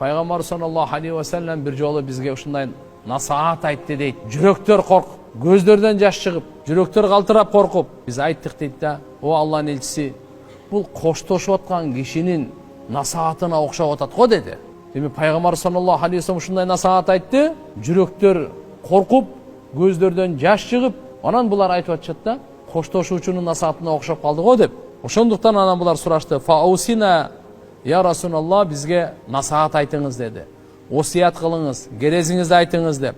Пайгамбар саллаллаху алейхи ва саллям бир жолу бизге ушундай насаат айтты дейт. Жүрөктөр корк, көздөрдөн жаш чыгып, жүрөктөр калтырап коркуп. Биз айттык дейт да, о Аллахнын элчиси, бул коштошуп аткан кишинин насаатына окшоп атат го деди. Демек Пайгамбар саллаллаху алейхи ва саллям ушундай насаат айтты, жүрөктөр коркуп, көздөрдөн жаш чыгып, анан булар айтып атышат да, коштошуучунун насаатына окшоп калды го деп. Ошондуктан анан булар сурашты, фаусина я Расулаллах, бизге насаат айтыңыз деди. Осият кылыңыз, керезиңизди айтыңыз деп.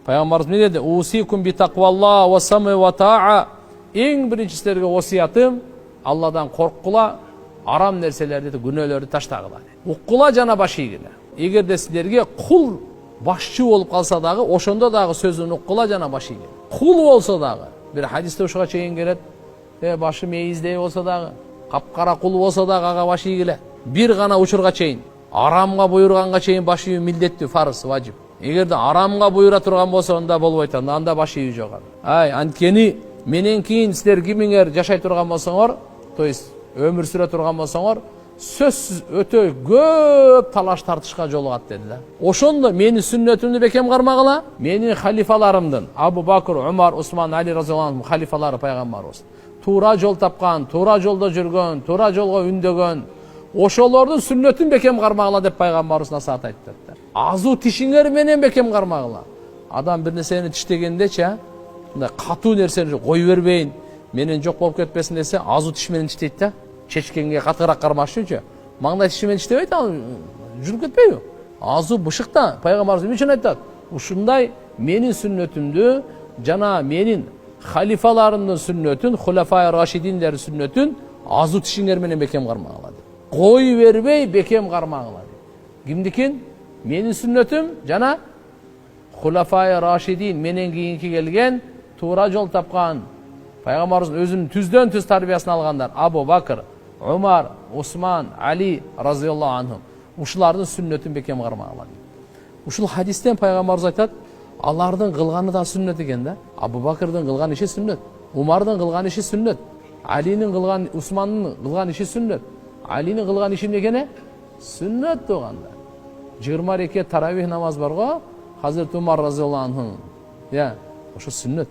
Пайгамбарыбыз эмне деди? Усикум би тaqvallah ва сами ва таа. Эң биринчи силерге осиятым Алладан корккула, арам нерселерди, күнөөлөрдү таштагыла. Уккула жана баш ийгиле. Эгерде силерге кул башчы болуп калса дагы, ошондо дагы сөзүн уккула жана баш ийгиле. Кул болсо дагы, бир хадисте ушуга чейин келет, башы мейиздей болсо дагы, капкара кул болсо дагы ага баш ийгиле. Бир гана учурга чейин, арамга буйруганга чейин баш ийүү милдеттүү, фарыз, важип. Эгерде арамга буйрура турган болсо анда болбойт, анда баш ийүү жок. Анткени менен кийин силер кимиңер жашай турган болсоңор, то есть өмүр сүрө турган болсоңор, сөзсүз өтө көп талаш тартышка жолугат деди да. Ошондо менин сүннөтүмдү бекем кармагыла, менин халифаларымдын Абу Бакр, Умар, Усман, Али разияллаху анхум халифалары пайгамбарыбыз. Туура жол тапкан, туура жолдо жүргөн, туура жолго үндөгөн, ошолордун сүннөтүн бекем кармагыла деп пайгамбарыбыз насаат айтты. Азу тишиңер менен бекем кармагыла. Адам бир нерсени тиштегендечи, мындай катуу нерсени кой бербейин, менен жок болуп кетпесин десе, азу тиш менен тиштейт да. Чечкенге катыраак кармаш үчүнчү. Маңдай тиши менен тиштебейт, ал жүрүп кетпейби? Азу бышыкта. Пайгамбарыбыз эмне үчүн айтат? Ушундай менин сүннөтүмдү жана менин халифаларымдын сүннөтүн, хулафай рашидиндер сүннөтүн азу тишиңер менен бекем кармагыла деп. Кой бербей бекем кармагыла деп. Кимдикин? Менин сүннөтүм жана хулафай рашидин, менен кийинки келген, туура жол тапкан, пайгамбарыбыздын өзүнүн түздөн түз тарбиясын алгандар, Абу Бакр, Умар, Усман, Али разияллаху анхум. Ушулардын сүннөтүн бекем кармагыла. Ушул хадистен пайгамбарыбыз айтат, алардын кылганы да сүннөт экен да. Абу Бакрдын кылган иши сүннөт, Умардын кылган иши сүннөт, Алинин кылган, Усмандын кылган иши сүннөт. Алинин кылган иши эмне экени? Сүннөт болганда. 20 рекет таравих намаз бар го, Хазирет Умар разияллаху анху. Ошо сүннөт.